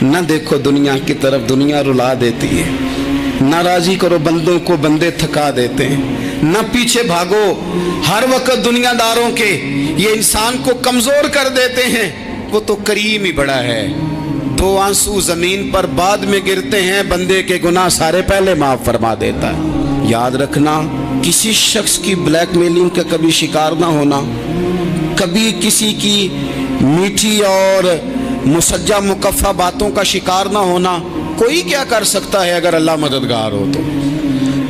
نہ دیکھو دنیا کی طرف، دنیا رلا دیتی ہے، نہ راضی کرو بندوں کو، بندے تھکا دیتے ہیں، نہ پیچھے بھاگو ہر وقت دنیا داروں کے، یہ انسان کو کمزور کر دیتے ہیں۔ وہ تو کریم ہی بڑا ہے، 2 آنسو زمین پر بعد میں گرتے ہیں، بندے کے گناہ سارے پہلے معاف فرما دیتا ہے۔ یاد رکھنا، کسی شخص کی بلیک میلنگ کا کبھی شکار نہ ہونا، کبھی کسی کی میٹھی اور مسجع مکفہ باتوں کا شکار نہ ہونا۔ کوئی کیا کر سکتا ہے اگر اللہ مددگار ہو تو؟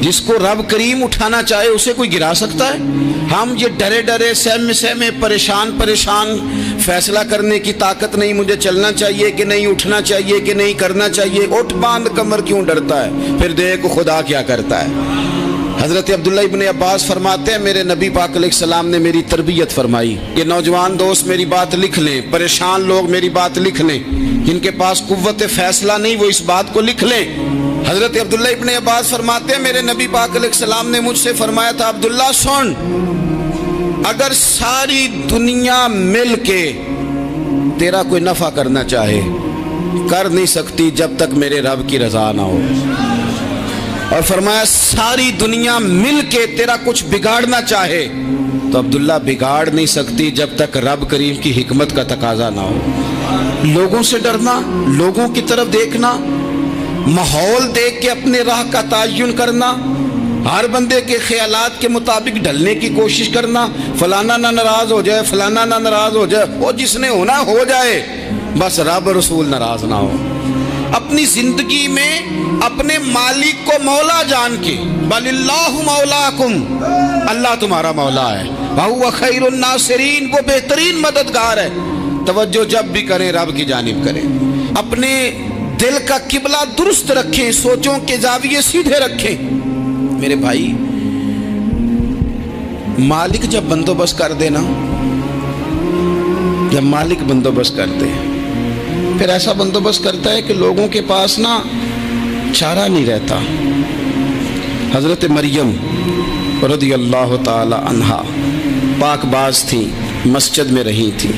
جس کو رب کریم اٹھانا چاہے اسے کوئی گرا سکتا ہے؟ ہم یہ ڈرے ڈرے سہمے سہمے پریشان فیصلہ کرنے کی طاقت نہیں، مجھے چلنا چاہیے کہ نہیں، اٹھنا چاہیے کہ نہیں، کرنا چاہیے، اٹھ باندھ کمر کیوں ڈرتا ہے؟ پھر دیکھ خدا کیا کرتا ہے۔ حضرت عبداللہ ابن عباس فرماتے ہیں میرے نبی پاک علیہ السلام نے میری تربیت فرمائی۔ یہ نوجوان دوست میری بات لکھ لیں، پریشان لوگ میری بات لکھ لیں، جن کے پاس قوت فیصلہ نہیں وہ اس بات کو لکھ لیں۔ حضرت عبداللہ ابن عباس فرماتے ہیں میرے نبی پاک علیہ السلام نے مجھ سے فرمایا تھا، عبداللہ سن، اگر ساری دنیا مل کے تیرا کوئی نفع کرنا چاہے، کر نہیں سکتی جب تک میرے رب کی رضا نہ ہو۔ اور فرمایا ساری دنیا مل کے تیرا کچھ بگاڑنا چاہے تو عبداللہ بگاڑ نہیں سکتی جب تک رب کریم کی حکمت کا تقاضا نہ ہو۔ لوگوں سے ڈرنا، لوگوں کی طرف دیکھنا، ماحول دیکھ کے اپنے راہ کا تعین کرنا، ہر بندے کے خیالات کے مطابق ڈھلنے کی کوشش کرنا، فلانا نہ ناراض ہو جائے، فلانا نہ ناراض ہو جائے، وہ جس نے ہونا ہو جائے، بس رب رسول ناراض نہ ہو۔ اپنی زندگی میں اپنے مالک کو مولا جان کے، بل اللہ مولاکم، اللہ تمہارا مولا ہے، وہو خیر الناصرین، وہ بہترین مددگار ہے۔ توجہ جب بھی کریں رب کی جانب کریں، اپنے دل کا قبلہ درست رکھیں، سوچوں کے زاویے سیدھے رکھیں۔ میرے بھائی، مالک جب بندوبست کر دے نا، جب مالک بندوبست کر دے، پھر ایسا بندوبست کرتا ہے کہ لوگوں کے پاس نا چارہ نہیں رہتا۔ حضرت مریم رضی اللہ تعالی عنہا پاک باز تھیں، مسجد میں رہی تھیں،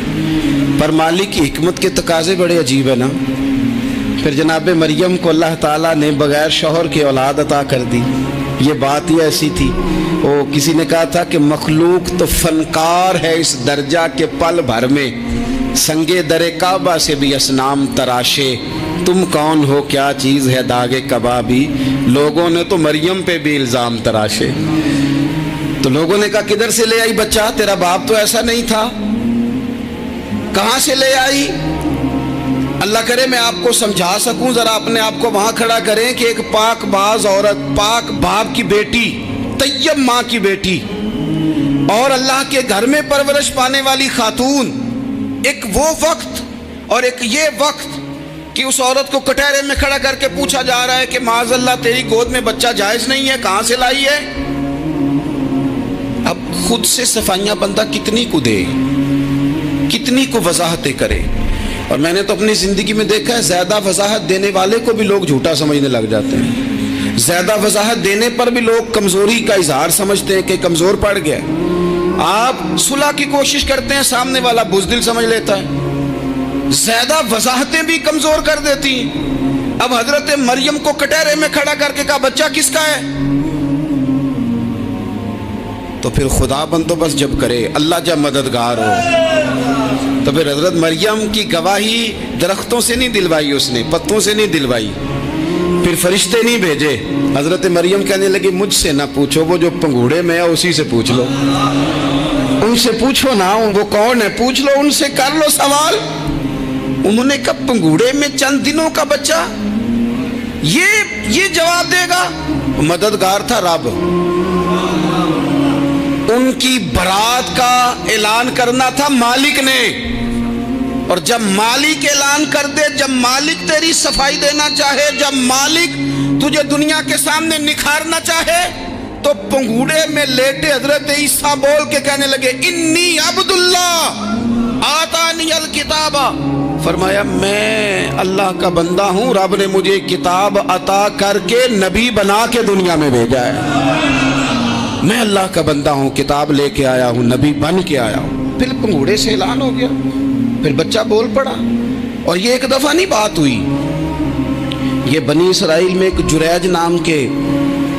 پر مالک کی حکمت کے تقاضے بڑے عجیب ہے نا۔ پھر جناب مریم کو اللہ تعالیٰ نے بغیر شوہر کے اولاد عطا کر دی۔ یہ بات ہی ایسی تھی، وہ کسی نے کہا تھا کہ مخلوق تو فنکار ہے اس درجہ کے پل بھر میں سنگے در کعبہ سے بھی اصنام تراشے، تم کون ہو کیا چیز ہے داغ کبابی، لوگوں نے تو مریم پہ بھی الزام تراشے۔ تو لوگوں نے کہا کدھر سے لے آئی بچہ، تیرا باپ تو ایسا نہیں تھا، کہاں سے لے آئی؟ اللہ کرے میں آپ کو سمجھا سکوں، ذرا اپنے آپ کو وہاں کھڑا کریں کہ ایک پاک باز عورت، پاک باپ کی بیٹی، طیب ماں کی بیٹی، اور اللہ کے گھر میں پرورش پانے والی خاتون، ایک وہ وقت اور ایک یہ وقت کہ اس عورت کو کٹہرے میں کھڑا کر کے پوچھا جا رہا ہے کہ معاذ اللہ تیری گود میں بچہ جائز نہیں ہے، کہاں سے لائی ہے؟ اب خود سے صفائیاں بندہ کتنی کو دے، کتنی کو وضاحتیں کرے۔ اور میں نے تو اپنی زندگی میں دیکھا ہے زیادہ وضاحت دینے والے کو بھی لوگ جھوٹا سمجھنے لگ جاتے ہیں، زیادہ وضاحت دینے پر بھی لوگ کمزوری کا اظہار سمجھتے ہیں کہ کمزور پڑ گیا۔ آپ صلح کی کوشش کرتے ہیں، سامنے والا بزدل سمجھ لیتا ہے، زیادہ وضاحتیں بھی کمزور کر دیتی ہیں۔ اب حضرت مریم کو کٹہرے میں کھڑا کر کے کہا بچہ کس کا ہے؟ تو پھر خدا بندوبست جب کرے، اللہ جب مددگار ہو، تو پھر حضرت مریم کی گواہی درختوں سے نہیں دلوائی، اس نے پتوں سے نہیں دلوائی، پھر فرشتے نہیں بھیجے۔ حضرت مریم کہنے لگی مجھ سے نہ پوچھو، وہ جو پنگوڑے میں ہے اسی سے پوچھ لو، ان سے پوچھو نا، وہ کون ہے پوچھ لو، ان سے کر لو سوال۔ انہوں نے کہا پنگوڑے میں چند دنوں کا بچہ، یہ جواب دے گا؟ مددگار تھا رب، ان کی برات کا اعلان کرنا تھا مالک نے، اور جب مالک اعلان کر دے، جب مالک تیری صفائی دینا چاہے، جب مالک تجھے دنیا کے سامنے نکھارنا چاہے، تو پنگوڑے میں لیٹے حضرت عیسیٰ بول کے کہنے لگے انی عبداللہ آتانی الکتاب، فرمایا میں اللہ کا بندہ ہوں، رب نے مجھے کتاب عطا کر کے نبی بنا کے دنیا میں بھیجا ہے، میں اللہ کا بندہ ہوں، کتاب لے کے آیا ہوں، نبی بن کے آیا ہوں۔ پھر پنگوڑے سے اعلان ہو گیا، پھر بچہ بول پڑا۔ اور یہ ایک دفعہ نہیں بات ہوئی، یہ بنی اسرائیل میں ایک جریج نام کے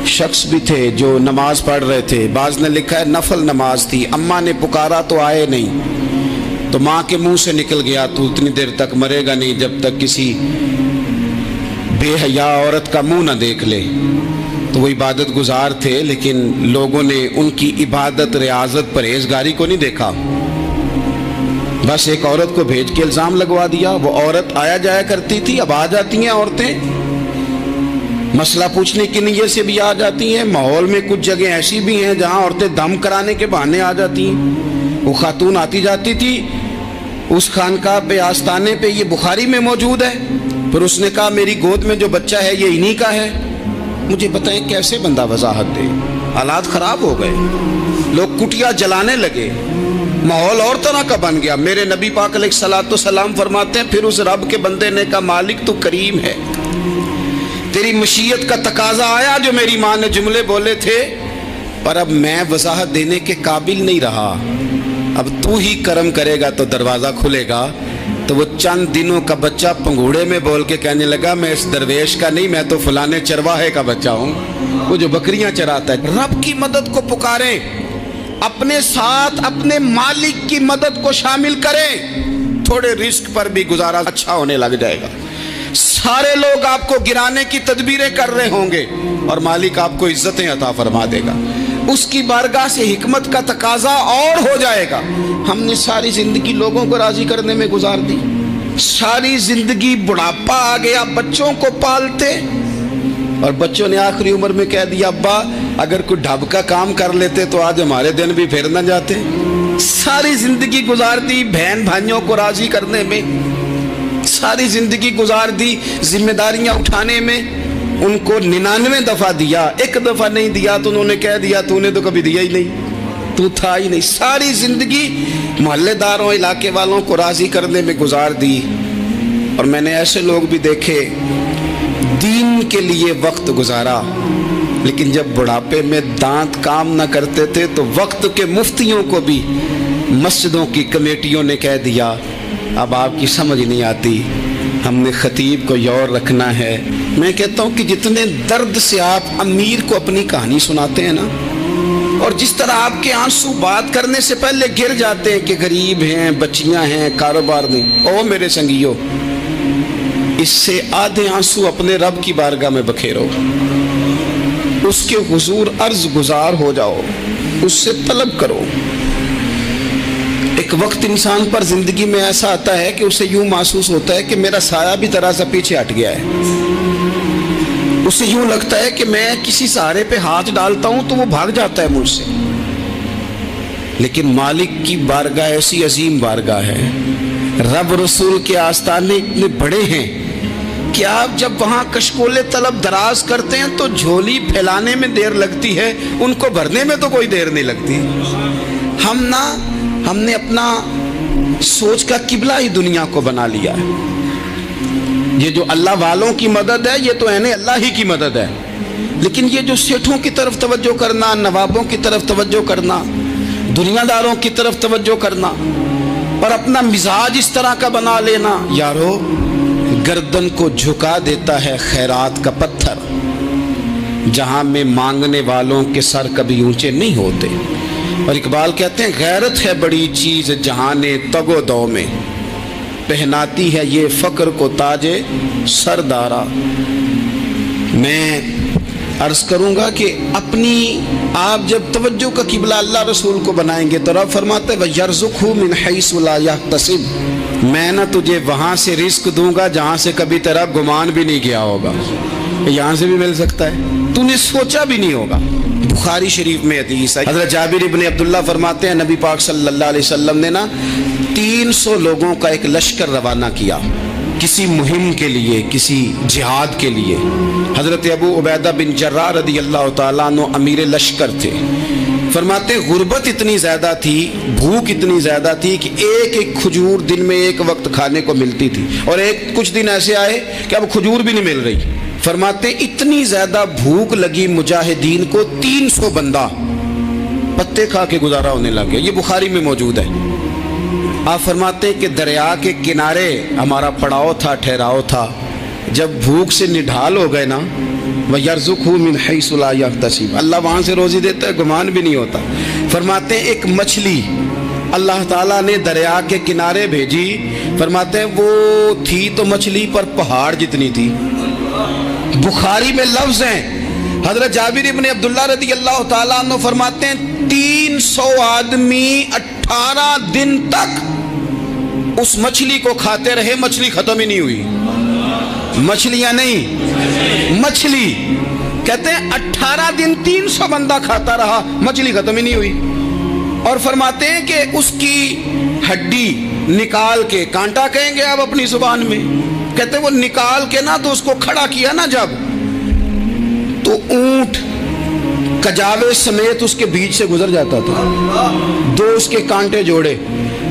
شخص بھی تھے جو نماز پڑھ رہے تھے، بعض نے لکھا ہے نفل نماز تھی، اماں نے پکارا تو آئے نہیں، تو ماں کے منہ سے نکل گیا تو اتنی دیر تک مرے گا نہیں جب تک کسی بے حیا عورت کا منہ نہ دیکھ لے۔ تو وہ عبادت گزار تھے، لیکن لوگوں نے ان کی عبادت، ریاضت، پرہیزگاری کو نہیں دیکھا، بس ایک عورت کو بھیج کے الزام لگوا دیا۔ وہ عورت آیا جایا کرتی تھی، اب آ جاتی ہیں عورتیں، مسئلہ پوچھنے کی نیت سے بھی آ جاتی ہیں۔ ماحول میں کچھ جگہ ایسی بھی ہیں جہاں عورتیں دم کرانے کے بہانے آ جاتی ہیں۔ وہ خاتون آتی جاتی تھی اس خانقاہ پہ، آستانے پہ، یہ بخاری میں موجود ہے، پھر اس نے کہا میری گود میں جو بچہ ہے یہ انہی کا ہے۔ مجھے بتائیں کیسے بندہ وضاحت دے؟ حالات خراب ہو گئے، لوگ کٹیا جلانے لگے، ماحول اور طرح کا بن گیا۔ میرے نبی پاک علیہ الصلوۃ والسلام فرماتے ہیں پھر اس رب کے بندے نے کہا مالک تو کریم ہے، تیری مشیت کا تقاضا آیا جو میری ماں نے جملے بولے تھے، پر اب میں وضاحت دینے کے قابل نہیں رہا، اب تو ہی کرم کرے گا تو دروازہ کھلے گا۔ تو وہ چند دنوں کا بچہ پنگوڑے میں بول کے کہنے لگا میں اس درویش کا نہیں، میں تو فلانے چرواہے کا بچہ ہوں، وہ جو بکریاں چراتا ہے۔ رب کی مدد کو پکاریں، اپنے ساتھ اپنے مالک کی مدد کو شامل کریں، تھوڑے رزق پر بھی گزارا اچھا ہونے لگ جائے گا۔ سارے لوگ آپ کو گرانے کی تدبیریں کر رہے ہوں گے اور مالک آپ کو عزتیں عطا فرما دے گا، اس کی بارگاہ سے حکمت کا تقاضا اور ہو جائے گا۔ ہم نے ساری زندگی لوگوں کو راضی کرنے میں گزار دی، ساری زندگی بڑھاپا آ گیا بچوں کو پالتے، اور بچوں نے آخری عمر میں کہہ دیا ابا اگر کوئی ڈھب کا کام کر لیتے تو آج ہمارے دن بھی پھر نہ جاتے۔ ساری زندگی گزار دی بہن بھائیوں کو راضی کرنے میں، ساری زندگی گزار دی ذمہ داریاں اٹھانے میں، ان کو 99 دفعہ دیا، ایک دفعہ نہیں دیا تو انہوں نے کہہ دیا تو نے تو کبھی دیا ہی نہیں، تو تھا ہی نہیں۔ ساری زندگی محلے داروں، علاقے والوں کو راضی کرنے میں گزار دی۔ اور میں نے ایسے لوگ بھی دیکھے دین کے لیے وقت گزارا، لیکن جب بڑھاپے میں دانت کام نہ کرتے تھے تو وقت کے مفتیوں کو بھی مسجدوں کی کمیٹیوں نے کہہ دیا اب آپ کی سمجھ نہیں آتی، ہم نے خطیب کو یور رکھنا ہے۔ میں کہتا ہوں کہ جتنے درد سے آپ امیر کو اپنی کہانی سناتے ہیں نا، اور جس طرح آپ کے آنسو بات کرنے سے پہلے گر جاتے ہیں کہ غریب ہیں، بچیاں ہیں، کاروبار نہیں، او میرے سنگیو، اس سے آدھے آنسو اپنے رب کی بارگاہ میں بکھیرو، اس کے حضور عرض گزار ہو جاؤ، اس سے طلب کرو۔ ایک وقت انسان پر زندگی میں ایسا آتا ہے کہ اسے یوں محسوس ہوتا ہے کہ میرا سایہ بھی ذرا سا پیچھے ہٹ گیا ہے، اسے یوں لگتا ہے کہ میں کسی سہارے پہ ہاتھ ڈالتا ہوں تو وہ بھاگ جاتا ہے مجھ سے، لیکن مالک کی بارگاہ ایسی عظیم بارگاہ ہے، رب رسول کے آستانے اتنے بڑے ہیں کہ آپ جب وہاں کشکول طلب دراز کرتے ہیں تو جھولی پھیلانے میں دیر لگتی ہے، ان کو بھرنے میں تو کوئی دیر نہیں لگتی۔ ہم نے اپنا سوچ کا قبلہ ہی دنیا کو بنا لیا ہے۔ یہ جو اللہ والوں کی مدد ہے یہ تو عین اللہ ہی کی مدد ہے، لیکن یہ جو سیٹھوں کی طرف توجہ کرنا، نوابوں کی طرف توجہ کرنا، دنیا داروں کی طرف توجہ کرنا اور اپنا مزاج اس طرح کا بنا لینا، یارو گردن کو جھکا دیتا ہے خیرات کا پتھر، جہاں میں مانگنے والوں کے سر کبھی اونچے نہیں ہوتے۔ اور اقبال کہتے ہیں غیرت ہے بڑی چیز جہانے تگ و دو میں، پہناتی ہے یہ فقر کو تاج سردارا۔ میں عرض کروں گا کہ اپنی آپ جب توجہ کا قبلہ اللہ رسول کو بنائیں گے تو رب فرماتا ہے وَيَرْزُقْهُ مِنْ حَيْثُ لَا يَحْتَسِبُ، میں نہ تجھے وہاں سے رزق دوں گا جہاں سے کبھی تیرا گمان بھی نہیں کیا ہوگا، یہاں سے بھی مل سکتا ہے، تو نے سوچا بھی نہیں ہوگا۔ بخاری شریف میں حدیث ہے، حضرت جابر ابن عبداللہ فرماتے ہیں نبی پاک صلی اللہ علیہ وسلم نے 300 لوگوں کا ایک لشکر روانہ کیا کسی مہم کے لیے، کسی جہاد کے لیے۔ حضرت ابو عبیدہ بن جراح رضی اللہ تعالیٰ عنہ امیر لشکر تھے۔ فرماتے غربت اتنی زیادہ تھی، بھوک اتنی زیادہ تھی کہ ایک ایک کھجور دن میں ایک وقت کھانے کو ملتی تھی، اور کچھ دن ایسے آئے کہ اب کھجور بھی نہیں مل رہی۔ فرماتے اتنی زیادہ بھوک لگی مجاہدین کو 300 بندہ پتے کھا کے گزارا ہونے لگے۔ یہ بخاری میں موجود ہے۔ आप फरमाते हैं कि दरिया के किनारे हमारा पड़ाव था, ठहराव था। जब भूख से निढाल हो गए ना, वयर्ज़ुक़हु मिन हैसु ला यहतसिब, अल्लाह वहाँ से रोज़ी देता है, गुमान भी नहीं होता। फरमाते हैं एक मछली अल्लाह ताला ने दरिया के किनारे भेजी, फरमाते हैं वो थी तो मछली पर पहाड़ जितनी थी। बुखारी में लफ्ज़ हैं, हज़रत जाबिर इब्न अब्दुल्लाह रज़ी अल्लाह ताला अन्हु फरमाते हैं 300 आदमी 18 दिन तक उस मछली को खाते रहे, मछली खत्म ही नहीं हुई। मछलियां नहीं, मछली। कहते हैं 18 दिन 300 बंदा खाता रहा, मछली खत्म ही नहीं हुई। और फरमाते हैं कि उसकी हड्डी निकाल के, कांटा कहेंगे आप अपनी जुबान में, कहते हैं वो निकाल के ना तो उसको खड़ा किया ना जब, तो ऊंट कजावे समेत उसके बीच से गुजर जाता था। दो उसके कांटे जोड़े,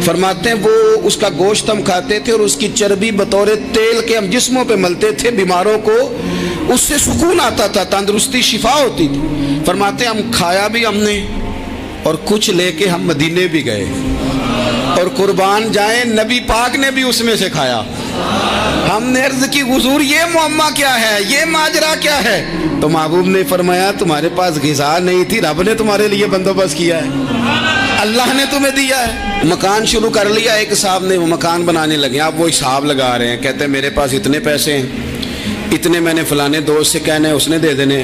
फरमाते हैं वो उसका गोश्त हम खाते थे और उसकी चर्बी बतौर तेल के हम जिस्मों पे मलते थे। बीमारों को उससे सुकून आता था, तंदुरुस्ती शिफा होती थी। फरमाते हैं हम खाया भी हमने और कुछ लेके हम मदीने भी गए, और कुर्बान जाए नबी पाक ने भी उसमें से खाया। हमने अर्ज की हुजूर ये मुअम्मा क्या है, ये माजरा क्या है? तो महबूब ने फरमाया तुम्हारे पास ग़िज़ा नहीं थी, रब ने तुम्हारे लिए बंदोबस्त किया है, अल्लाह ने तुम्हें दिया है। मकान शुरू कर लिया, एक साहब ने वो मकान बनाने लगे, आप वो हिसाब लगा रहे हैं, कहते हैं मेरे पास इतने पैसे हैं, इतने मैंने फलाने दोस्त से कहना है उसने दे देने,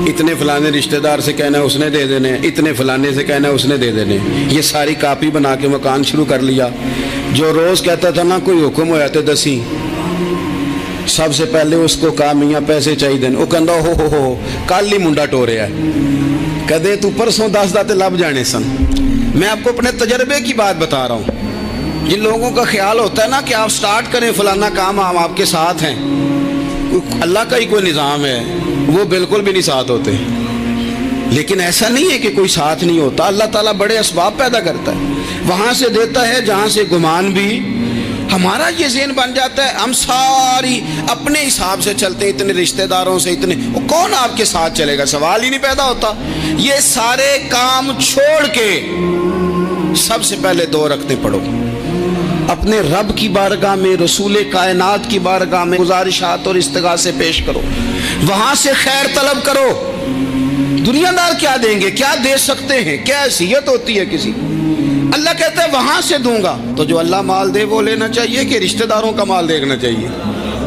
इतने फलाने रिश्तेदार से कहना है उसने दे देने, इतने फलाने से कहना है उसने दे देने। ये सारी कापी बना के मकान शुरू कर लिया। जो रोज़ कहता था ना कोई हुक्म होया तो दसी, सबसे पहले उसको कहा मियाँ पैसे चाहिए। वो कहता हो कल ही मुंडा टोरे है, कदे तू परसों 10 दाते लब जाने सन। मैं आपको अपने तजर्बे की बात बता रहा हूँ। जिन लोगों का ख्याल होता है ना कि आप स्टार्ट करें फलाना काम, हम आपके साथ हैं, अल्लाह का ही कोई निज़ाम है, वो बिल्कुल भी नहीं साथ होते। लेकिन ऐसा नहीं है कि कोई साथ नहीं होता, अल्लाह ताला बड़े असबाब पैदा करता है, वहाँ से देता है जहाँ से गुमान भी। हमारा ये ज़हन बन जाता है, हम सारी अपने हिसाब से चलते हैं, इतने रिश्तेदारों से इतने, वो कौन आपके साथ चलेगा, सवाल ही नहीं पैदा होता। ये सारे काम छोड़ के सबसे पहले 2 रकते पढ़ो, अपने रब की बारगाह में, रसूल कायनात की बारगाह में गुजारिशात और इस्तिगासे पेश करो, वहां से खैर तलब करो। दुनियादार क्या देंगे, क्या दे सकते हैं, क्या हैसियत होती है किसी। अल्लाह कहता है वहां से दूंगा। तो जो अल्लाह माल दे वो लेना चाहिए कि रिश्तेदारों का माल देखना चाहिए?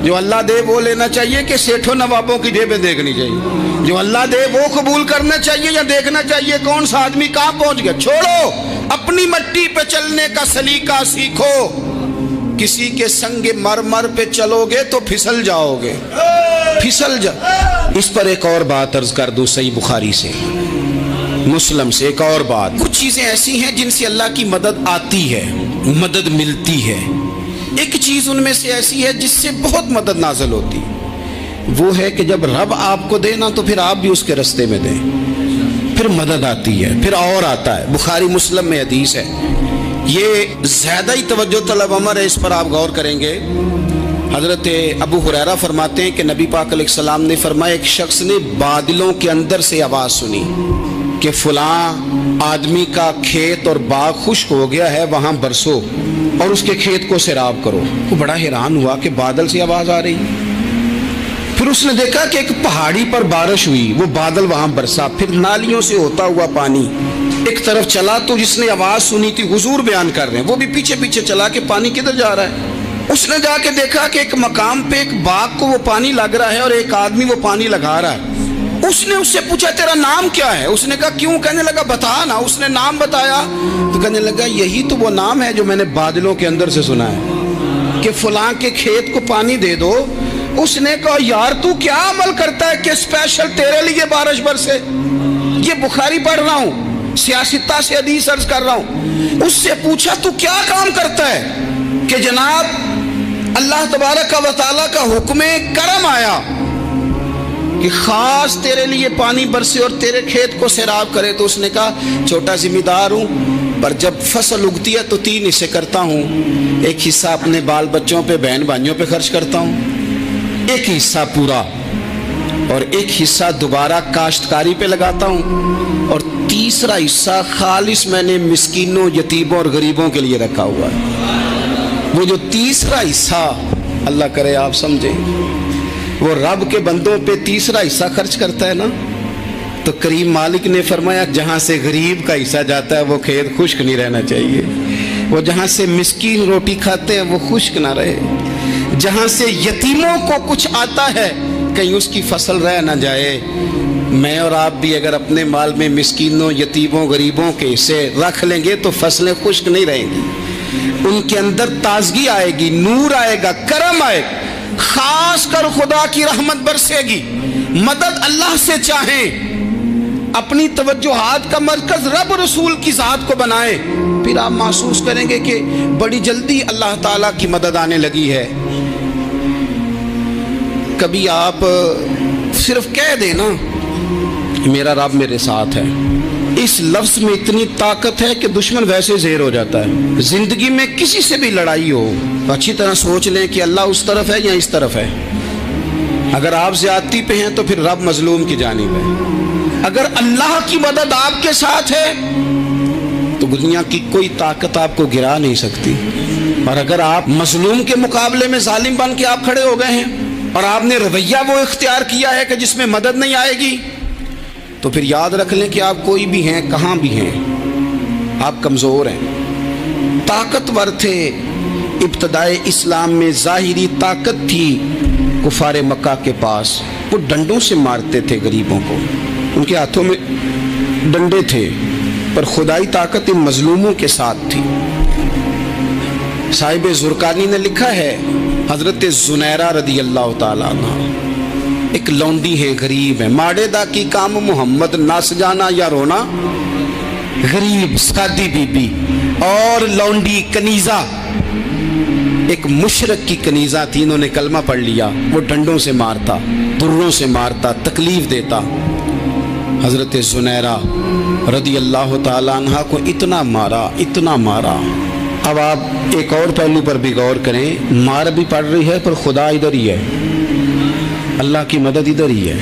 जो अल्लाह दे वो लेना चाहिए कि सेठों नवाबों की जेबें देखनी चाहिए? जो अल्लाह दे वो कबूल करना चाहिए या देखना चाहिए कौन सा आदमी कहाँ पहुंच गया? छोड़ो, अपनी मट्टी पे चलने का सलीका सीखो। किसी के संग मरमर पे चलोगे तो फिसल जाओगे, फिसल जा। इस पर एक और बात अर्ज कर दूं, सही बुखारी से, मुस्लिम से एक और बात। कुछ चीजें ऐसी हैं जिनसे अल्लाह की मदद आती है, मदद मिलती है। एक चीज उनमें से ऐसी है जिससे बहुत मदद नाज़िल होती, वो है कि जब रब आपको दे ना तो फिर आप भी उसके रास्ते में दें, फिर मदद आती है, फिर और आता है। बुखारी मुस्लिम में हदीस है, ये ज्यादा ही तवज्जो तलब अमर है, इस पर आप गौर करेंगे। हजरत अबू हुरैरा फरमाते हैं कि नबी पाक अलैहिस्सलाम ने फरमाया, एक शख्स ने बादलों के अंदर से आवाज़ सुनी कि फलां आदमी का खेत और बाग खुश्क हो गया है, वहाँ बरसो और उसके खेत को सैराब करो। वो बड़ा हैरान हुआ कि बादल से आवाज़ आ रही। फिर उसने देखा कि एक पहाड़ी पर बारिश हुई, वो बादल वहाँ बरसा, फिर नालियों से होता हुआ पानी एक तरफ चला। तो जिसने आवाज़ सुनी थी, हुजूर बयान कर रहे हैं, वो भी पीछे पीछे चला कि पानी किधर जा रहा है। उसने जाके देखा कि एक मकाम पे एक बाग को वो पानी लग रहा है और एक आदमी वो पानी लगा रहा है। उसने उससे पूछा तेरा नाम क्या है? उसने कहा क्यों? कहने लगा बता ना। उसने नाम बताया तो कहने लगा यही तो वो नाम है जो मैंने बादलों के अंदर से सुना है कि फलां के खेत को पानी दे दो। उसने कहा यार तू क्या अमल करता है कि स्पेशल तेरे लिए बारिश बरसे? ये बुखारी पढ़ रहा हूँ, सियासता से हदीस अर्ज कर रहा हूँ। उससे पूछा तू क्या काम करता है कि जनाब अल्लाह तबारक व तआला का हुक्म करम आया कि खास तेरे लिए पानी बरसे और तेरे खेत को सैराब करे। तो उसने कहा छोटा जिम्मेदार हूँ, पर जब फसल उगती है तो 3 हिस्से करता हूँ। एक हिस्सा अपने बाल बच्चों पे, बहन भाइयों पे खर्च करता हूँ, एक हिस्सा पूरा, और एक हिस्सा दोबारा काश्तकारी पे लगाता हूँ, और तीसरा हिस्सा खालिस मैंने मिस्कीनों, यतीमों और गरीबों के लिए रखा हुआ है। वो जो तीसरा हिस्सा, अल्लाह करे आप समझें, वो रब के बंदों पे तीसरा हिस्सा खर्च करता है ना, तो करीम मालिक ने फरमाया जहाँ से गरीब का हिस्सा जाता है वो खेत खुश्क नहीं रहना चाहिए। वो जहाँ से मिस्कीन रोटी खाते हैं वो खुश्क ना रहे। जहाँ से यतीमों को कुछ आता है कहीं उसकी फसल रह ना जाए। मैं और आप भी अगर अपने माल में मिस्कीनों, यतीमों, गरीबों के हिस्से रख लेंगे तो फसलें खुश्क नहीं रहेंगी, उनके अंदर ताजगी आएगी, नूर आएगा, करम आएगा, खास कर खुदा की रहमत बरसेगी। मदद अल्लाह से चाहें, अपनी तवज्जुहात का मरकज रब रसूल की जात को बनाएं, फिर आप महसूस करेंगे कि बड़ी जल्दी अल्लाह ताला की मदद आने लगी है। कभी आप सिर्फ कह देना मेरा रब मेरे साथ है, इस लफ्ज में इतनी ताकत है कि दुश्मन वैसे ज़ेर हो जाता है। जिंदगी में किसी से भी लड़ाई हो तो अच्छी तरह सोच लें कि अल्लाह उस तरफ है या इस तरफ है। अगर आप ज्यादती पे हैं तो फिर रब मजलूम की जानिब है। अगर अल्लाह की मदद आपके साथ है तो दुनिया की कोई ताकत आपको गिरा नहीं सकती। और अगर आप मजलूम के मुकाबले में जालिम बन के आप खड़े हो गए हैं और आपने रवैया वो इख्तियार किया है कि जिसमें मदद नहीं आएगी, तो फिर याद रख लें कि आप कोई भी हैं, कहाँ भी हैं, आप कमज़ोर हैं। ताकतवर थे इब्तदाए इस्लाम में, ज़ाहिरी ताकत थी कुफारे मक्का के पास, वो डंडों से मारते थे गरीबों को, उनके हाथों में डंडे थे, पर खुदाई ताकत इन मजलूमों के साथ थी। साहिब ज़ुरकानी ने लिखा है, हज़रत ज़ुनैरा रदी अल्लाह ताला अन्हा एक लौंडी है, गरीब है, माड़े दा की काम मोहम्मद नस जाना या रोना, गरीब सादी बीबी और लौंडी कनीजा, एक मुशरक की कनीजा थी, इन्होंने कलमा पढ़ लिया, वो डंडों से मारता, दुर्रों से मारता, तकलीफ देता। हज़रत ज़ुनैरा रदी अल्लाह ताला अन्हा को इतना मारा, इतना मारा। अब आप एक और पहलू पर भी गौर करें, मार भी पड़ रही है पर खुदा इधर ही है, अल्लाह की मदद इधर ही है।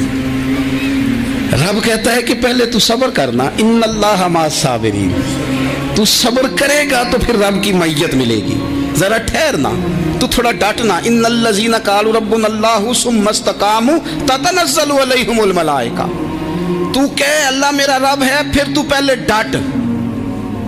रब कहता है कि पहले तू सब्र करना, इन्नल्लाह माअस साबिरीन, तू सब्र करेगा तो फिर रब की मैयत मिलेगी, जरा ठहरना, तू थोड़ा डटना। इन्नल्लज़ीना क़ालू रब्बुनल्लाहु सुम्मा इस्तक़ामू ततनज़्ज़लु अलैहिमुल मलाइका, तू कह अल्लाह मेरा रब है, फिर तू पहले डट,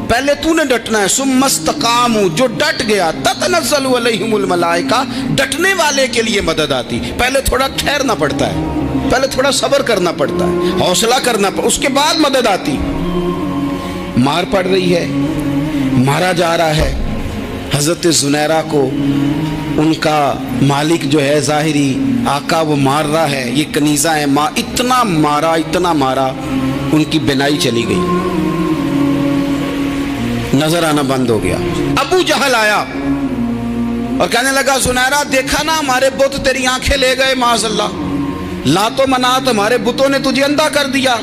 पहले तूने डटना है। सुम्मा इस्तक़ामू, जो डट गया, ततनज़्ज़लु अलैहिमुल मलाइका, डटने वाले के लिए मदद आती। पहले थोड़ा ठहरना पड़ता है, पहले थोड़ा सब्र करना पड़ता है, हौसला करना पड़ता, उसके बाद मदद आती। मार पड़ रही है, मारा जा रहा है। हज़रत ज़ुनैरा को उनका मालिक जो है, ज़ाहिरी आका, वो मार रहा है, ये कनीज़ा है, इतना मारा, इतना मारा, उनकी बिनाई चली गई, नजर आना बंद हो गया। अबू जहल आया और कहने लगा, ज़ुनैरा देखा ना हमारे बुत तेरी आंखें ले गए, माज़अल्लाह, लातो मनात हमारे बुतों ने तुझे अंधा कर दिया।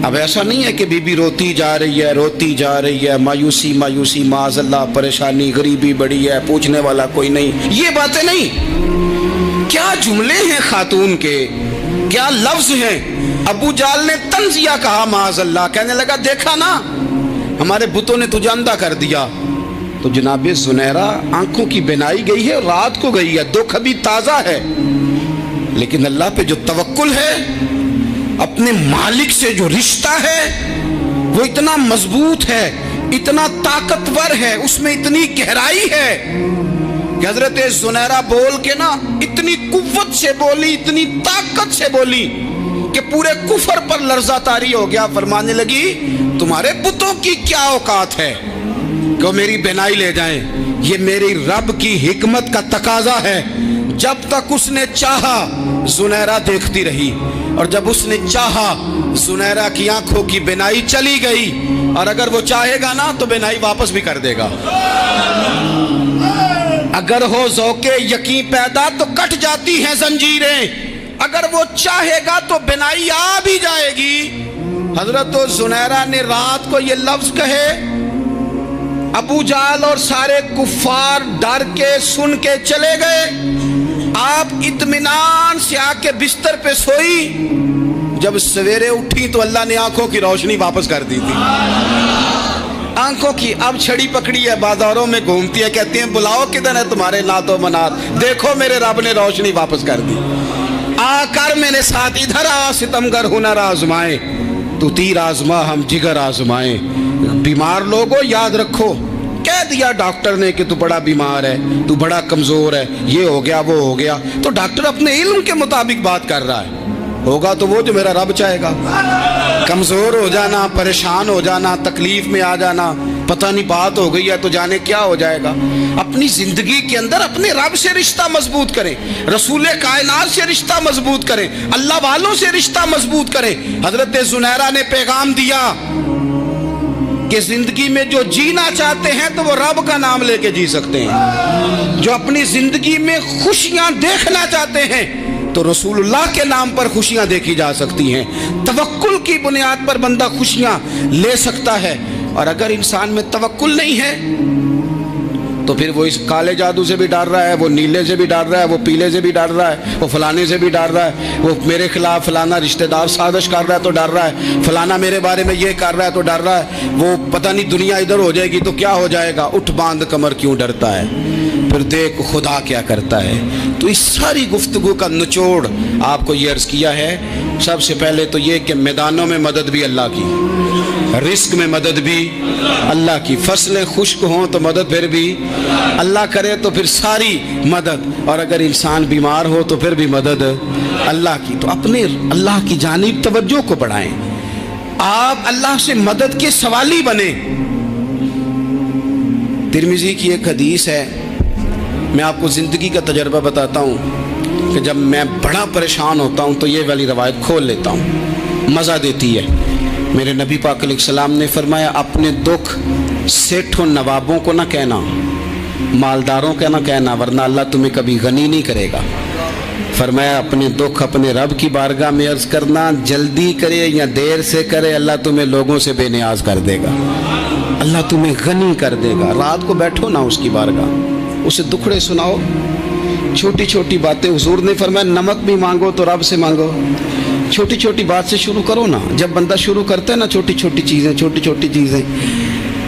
अब ऐसा नहीं है कि बीबी रोती जा रही है, रोती जा रही है, मायूसी मायूसी, माज़अल्लाह, परेशानी, गरीबी बड़ी है, पूछने वाला कोई नहीं, ये बातें नहीं। क्या जुमले हैं खातून के, क्या लफ्ज हैं। अबू जाल ने तंजिया कहा, माज़अल्लाह, कहने लगा देखा ना हमारे बुतों ने तुझे अंधा कर दिया। तो जनाब ज़ुनैरा आंखों की बिनाई गई है, रात को गई है, दुख अभी ताज़ा है, लेकिन अल्लाह पे जो तवक्कुल है, अपने मालिक से जो रिश्ता है, वो इतना मजबूत है, इतना ताकतवर है, उसमें इतनी गहराई है कि हज़रत ज़ुनैरा बोल के ना इतनी कुव्वत से बोली, इतनी ताकत से बोली कि पूरे कुफर पर लर्जा तारी हो गया। फरमाने लगी, तुम्हारे बुतों की क्या औकात है कि मेरी बिनाई ले जाएं, ये मेरी रब की हिकमत का तकाजा है। जब तक उसने चाहा ज़ुनैरा देखती रही, और जब उसने चाहा ज़ुनैरा की आंखों की बिनाई चली गई, और अगर वो चाहेगा ना तो बिनाई वापस भी कर देगा। अगर हो ज़ौक़े यकीन पैदा तो कट जाती हैं जंजीरें, अगर वो चाहेगा तो बिनाई आ भी जाएगी। हजरत ज़ुनैरा ने रात को ये लफ्ज कहे, अबू जाल और सारे कुफ्फार डर के सुन के चले गए। आप इत्मीनान से आके बिस्तर पे सोई। जब सवेरे उठी तो अल्लाह ने आंखों की रोशनी वापस कर दी थी। आंखों की अब छड़ी पकड़ी है, बाजारों में घूमती है, कहती है बुलाओ किधर है तुम्हारे नातो मनात, देखो मेरे रब ने रोशनी वापस कर दी। आकर मेरे साथ इधर आ, सितमगर हुनर आजमाए, तू तीर आजमा हम जिगर आजमाए। बीमार लोगों याद रखो, कह दिया डॉक्टर ने कि तू बड़ा बीमार है, तू बड़ा कमजोर है, ये हो गया वो हो गया, तो डॉक्टर अपने इल्म के मुताबिक बात कर रहा है, होगा तो वो जो मेरा रब चाहेगा। कमजोर हो जाना, परेशान हो जाना, तकलीफ में आ जाना, पता नहीं बात हो गई है तो जाने क्या हो जाएगा। अपनी जिंदगी के अंदर अपने रब से रिश्ता मजबूत करें, रसूल कायनात से रिश्ता मजबूत करें, अल्लाह वालों से रिश्ता मजबूत करें। हजरत जुनैरा ने पैगाम दिया कि जिंदगी में जो जीना चाहते हैं तो वो रब का नाम लेके जी सकते हैं, जो अपनी जिंदगी में खुशियां देखना चाहते हैं तो रसूलुल्लाह के नाम पर खुशियां देखी जा सकती हैं। तवक्कुल की बुनियाद पर बंदा खुशियां ले सकता है, और अगर इंसान में तवक्कुल नहीं है तो फिर वो इस काले जादू से भी डर रहा है, वो नीले से भी डर रहा है, वो पीले से भी डर रहा है, वो फलाने से भी डर रहा है, वो मेरे खिलाफ फलाना रिश्तेदार साजिश कर रहा है तो डर रहा है, फलाना मेरे बारे में ये कर रहा है तो डर रहा है, वो पता नहीं दुनिया इधर हो जाएगी तो क्या हो जाएगा, उठ बांध कमर क्यों डरता है, फिर देख खुदा क्या करता है। तो इस सारी गुफ्तगू का निचोड़ आपको ये अर्ज किया है। सबसे पहले तो ये कि मैदानों में मदद भी अल्लाह की, रिस्क में मदद भी अल्लाह की, फसलें खुश्क हों तो मदद फिर भी अल्लाह करे, तो फिर सारी मदद, और अगर इंसान बीमार हो तो फिर भी मदद अल्लाह की। तो अपने अल्लाह की जानिब तवज्जो को बढ़ाएं, आप अल्लाह से मदद के सवाली बने। तिरमिज़ी की एक हदीस है, मैं आपको ज़िंदगी का तजर्बा बताता हूँ कि जब मैं बड़ा परेशान होता हूँ तो ये वाली रवायत खोल लेता हूँ, मज़ा देती है। मेरे नबी पाक अलैहिस्सलाम ने फरमाया, अपने दुख सेठों नवाबों को ना कहना, मालदारों का ना कहना, वरना अल्लाह तुम्हें कभी गनी नहीं करेगा। फरमाया अपने दुख अपने रब की बारगाह में अर्ज करना, जल्दी करे या देर से करे अल्लाह तुम्हें लोगों से बेनियाज कर देगा, अल्लाह तुम्हें गनी कर देगा। रात को बैठो ना उसकी बारगाह, उसे दुखड़े सुनाओ, छोटी छोटी बातें। हुजूर ने फरमाया नमक भी मांगो तो रब से मांगो, छोटी छोटी बात से शुरू करो ना। जब बंदा शुरू करता है ना छोटी छोटी चीज़ें,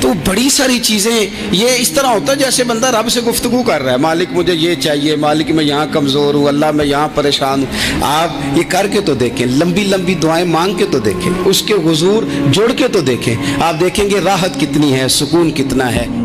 तो बड़ी सारी चीज़ें ये इस तरह होता है जैसे बंदा रब से गुफ्तगू कर रहा है, मालिक मुझे ये चाहिए, मालिक मैं यहाँ कमज़ोर हूँ, अल्लाह मैं यहाँ परेशान हूँ। आप ये करके तो देखें, लंबी लंबी दुआएं मांग के तो देखें, उसके हुजूर जुड़ के तो देखें, आप देखेंगे राहत कितनी है, सुकून कितना है।